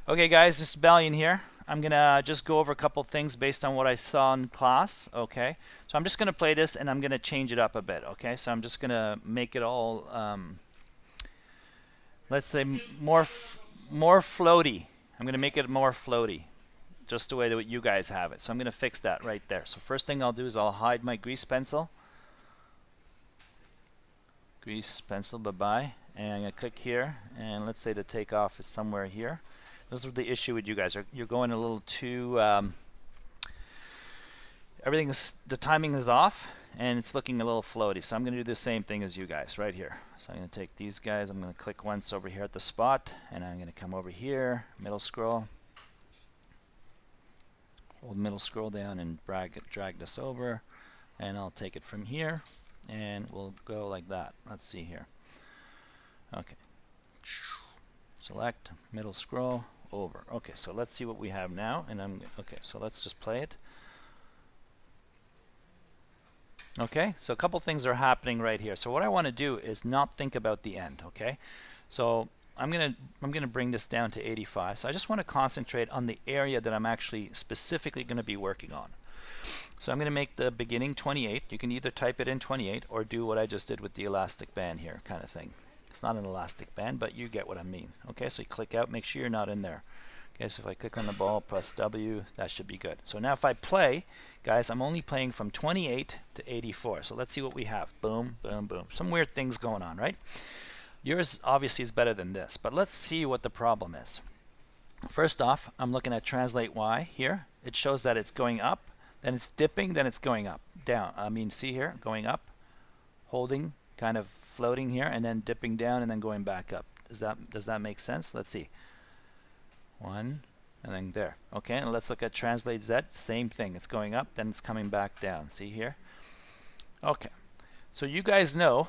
Okay guys, this is Balian here. I'm gonna just go over a couple things based on what I saw in class. Okay, so I'm just gonna play this and I'm gonna change it up a bit. Okay, so I'm just gonna make it all let's say more floaty. I'm gonna make it more floaty, just the way that you guys have it. So I'm gonna fix that right there. So first thing I'll do is I'll hide my grease pencil. Grease pencil, bye-bye. And I'm gonna click here, and let's say the takeoff is somewhere here. This is the issue with you guys. You're going a little too the timing is off and it's looking a little floaty. So I'm going to do the same thing as you guys right here. So I'm going to take these guys, I'm going to click once over here at the spot, and I'm going to come over here, middle scroll, hold middle scroll down and drag this over, and I'll take it from here and we'll go like that. Let's see here. Okay, select, middle scroll, over. Okay, so let's see what we have now. And okay, so let's just play it. Okay, so a couple things are happening right here. So what I want to do is not think about the end. Okay, so I'm gonna bring this down to 85. So I just want to concentrate on the area that I'm actually specifically going to be working on. So I'm going to make the beginning 28. You can either type it in 28 or do what I just did with the elastic band here, kind of thing. It's not an elastic band, but you get what I mean. Okay, so you click out, make sure you're not in there. Okay, so if I click on the ball, press W, that should be good. So now if I play, guys, I'm only playing from 28 to 84. So let's see what we have. Boom, boom, boom. Some weird things going on, right? Yours obviously is better than this, but let's see what the problem is. First off, I'm looking at translate Y here. It shows that it's going up, then it's dipping, then it's going up, down. I mean, see here, going up, holding, kind of floating here, and then dipping down and then going back up. Does that make sense? Let's see. One, and then there. Okay, and let's look at translate Z. Same thing. It's going up, then it's coming back down. See here? Okay. So you guys know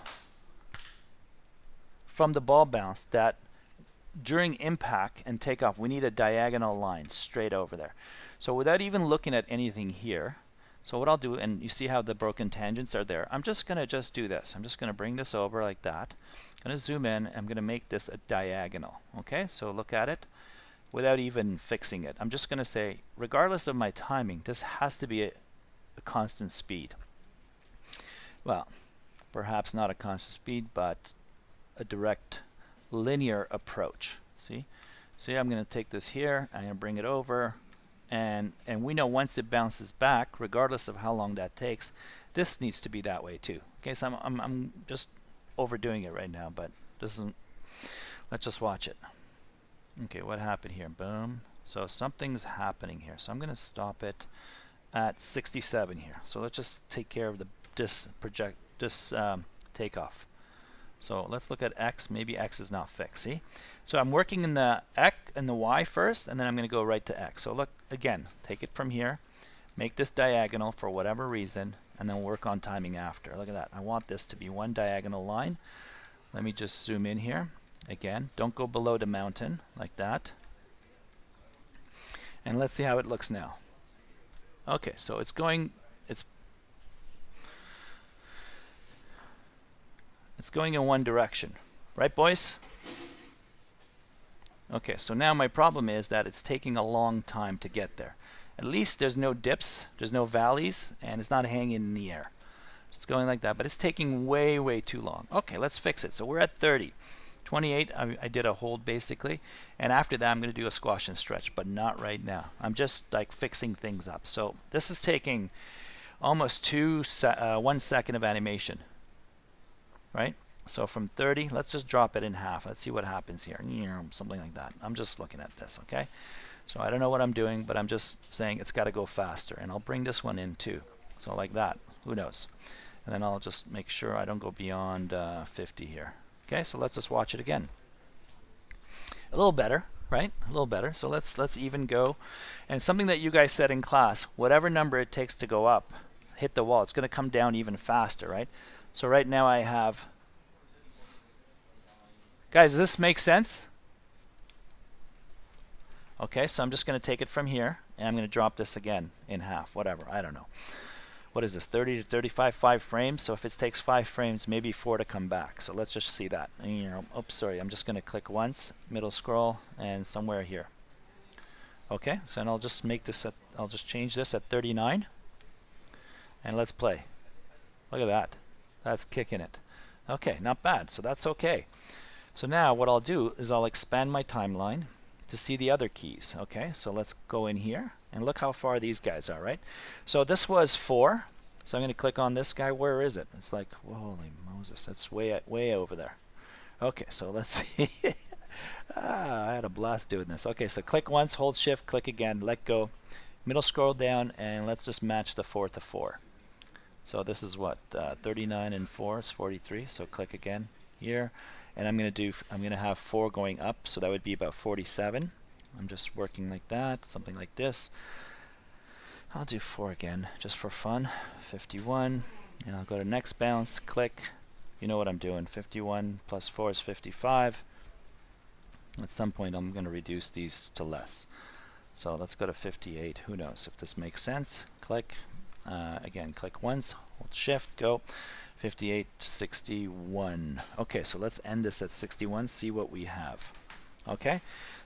from the ball bounce that during impact and takeoff, we need a diagonal line straight over there. So without even looking at anything here, so what I'll do, and you see how the broken tangents are there, I'm just going to do this. I'm just going to bring this over like that. I'm going to zoom in. I'm going to make this a diagonal. Okay, so look at it without even fixing it. I'm just going to say, regardless of my timing, this has to be a constant speed. Well, perhaps not a constant speed, but a direct linear approach. See, I'm going to take this here, I'm going to bring it over, and we know once it bounces back, regardless of how long that takes, this needs to be that way too. Okay, so I'm just overdoing it right now, but this isn't. Let's just watch it. Okay, what happened here? Boom. So something's happening here. So I'm going to stop it at 67 here. So let's just take care of this takeoff. So let's look at X. Maybe X is not fixed. See? So I'm working in the X and the Y first, and then I'm going to go right to X. So look, again, take it from here, make this diagonal for whatever reason, and then work on timing after. Look at that. I want this to be one diagonal line. Let me just zoom in here. Again, don't go below the mountain like that. And let's see how it looks now. Okay, so it's going in one direction. Right, boys? Okay, so now my problem is that it's taking a long time to get there. At least there's no dips, there's no valleys, and it's not hanging in the air. So it's going like that, but it's taking way, way too long. Okay, let's fix it. So we're at 30. 28, I did a hold basically, and after that I'm going to do a squash and stretch, but not right now. I'm just like fixing things up. So this is taking almost 1 second of animation, right? So from 30, let's just drop it in half. Let's see what happens here. Something like that. I'm just looking at this, okay? So I don't know what I'm doing, but I'm just saying it's got to go faster, and I'll bring this one in too. So like that. Who knows? And then I'll just make sure I don't go beyond 50 here. Okay, so let's just watch it again. A little better, right? A little better. So let's even go. And something that you guys said in class, whatever number it takes to go up, hit the wall, it's going to come down even faster, right? So right now I have... Guys, does this make sense? Okay, so I'm just going to take it from here, and I'm going to drop this again in half, whatever, I don't know. What is this, 30 to 35, 5 frames? So if it takes 5 frames, maybe 4 to come back. So let's just see that. Oops, sorry, I'm just going to click once, middle scroll, and somewhere here. Okay, so and I'll just make this at, I'll just change this at 39 and let's play. Look at that. That's kicking it. Okay, not bad. So that's okay. So now what I'll do is I'll expand my timeline to see the other keys. Okay, so let's go in here and look how far these guys are, right? So this was 4. So I'm going to click on this guy. Where is it? It's like, holy Moses, that's way over there. Okay, so let's see. I had a blast doing this. Okay, so click once, hold shift, click again, let go. Middle scroll down, and let's just match the 4 to 4. So this is what, 39 and 4 is 43. So click again here, and I'm going to have 4 going up, so that would be about 47. I'm just working like that, something like this. I'll do 4 again, just for fun. 51, and I'll go to next bounce, click. You know what I'm doing. 51 plus 4 is 55. At some point I'm going to reduce these to less. So let's go to 58. Who knows if this makes sense. Click. Again, click once, hold shift, go. 58 to 61. Okay, so let's end this at 61, see what we have. Okay,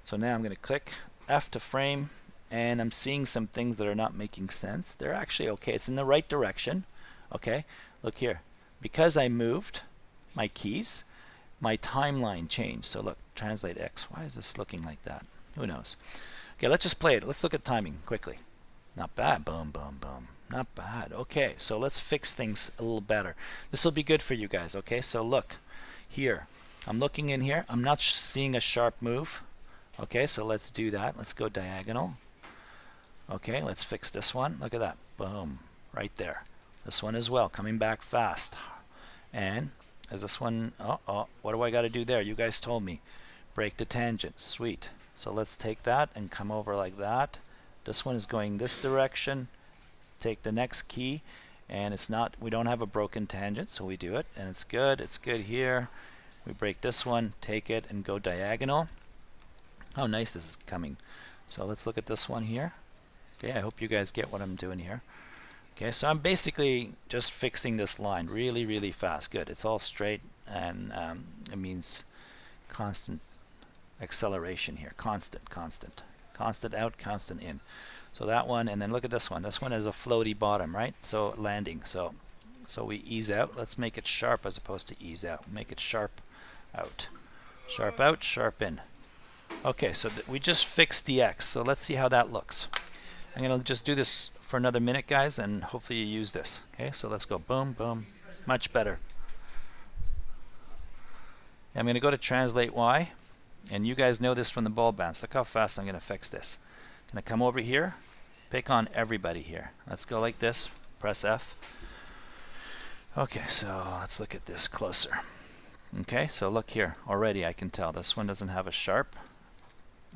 so now I'm going to click F to frame, and I'm seeing some things that are not making sense. They're actually okay. It's in the right direction. Okay, look here. Because I moved my keys, my timeline changed. So look, translate X. Why is this looking like that? Who knows? Okay, let's just play it. Let's look at timing quickly. Not bad. Boom, boom, boom. Not bad. Okay, so let's fix things a little better. This will be good for you guys. Okay, so look here. I'm looking in here. I'm not seeing a sharp move. Okay, so let's do that. Let's go diagonal. Okay, let's fix this one. Look at that. Boom. Right there. This one as well. Coming back fast. And is this one... Oh, what do I got to do there? You guys told me. Break the tangent. Sweet. So let's take that and come over like that. This one is going this direction. Take the next key, and it's not, we don't have a broken tangent, so we do it, and it's good here. We break this one, take it, and go diagonal. Oh, nice, this is coming. So let's look at this one here. Okay, I hope you guys get what I'm doing here. Okay, so I'm basically just fixing this line really fast. Good, it's all straight, and it means constant acceleration here. Constant out, constant in. So that one, and then look at this one. This one is a floaty bottom, right? So landing. So we ease out. Let's make it sharp as opposed to ease out. Make it sharp out. Sharp out, sharp in. Okay, so we just fixed the X. So let's see how that looks. I'm going to just do this for another minute, guys, and hopefully you use this. Okay, so let's go boom, boom. Much better. I'm going to go to translate Y, and you guys know this from the ball bounce. Look how fast I'm going to fix this. Going to come over here, pick on everybody here. Let's go like this, press F. Okay, so let's look at this closer. Okay, so look here, already I can tell this one doesn't have a sharp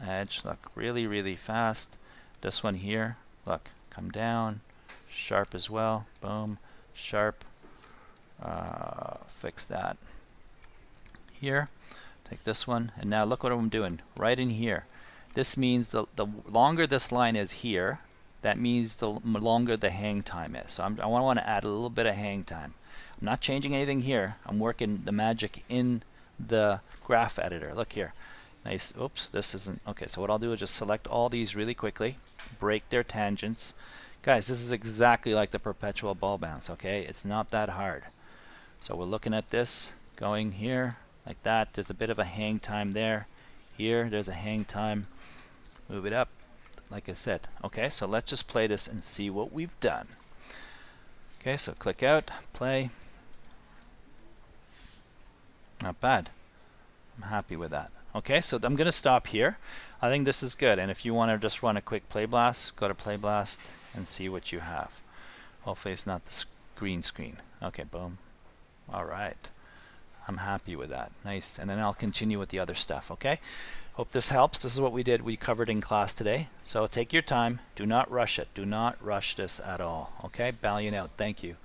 edge. Look, really fast. This one here, look, come down, sharp as well, boom, sharp. Fix that. Here, take this one, and now look what I'm doing, right in here. This means the longer this line is here, that means the longer the hang time is. So I want to add a little bit of hang time. I'm not changing anything here. I'm working the magic in the graph editor. Look here. Nice. Oops, this isn't. Okay, so what I'll do is just select all these really quickly, break their tangents. Guys, this is exactly like the perpetual ball bounce, okay? It's not that hard. So we're looking at this, going here, like that. There's a bit of a hang time there. Here, there's a hang time. Move it up, like I said. Okay, so let's just play this and see what we've done. Okay, so click out, play. Not bad. I'm happy with that. Okay, so I'm going to stop here. I think this is good, and if you want to just run a quick play blast, go to play blast and see what you have. Hopefully it's not the green screen. Okay, boom. All right. I'm happy with that. Nice. And then I'll continue with the other stuff, okay? Hope this helps. This is what we did. We covered in class today. So take your time. Do not rush it. Do not rush this at all. Okay? Balian out. Thank you.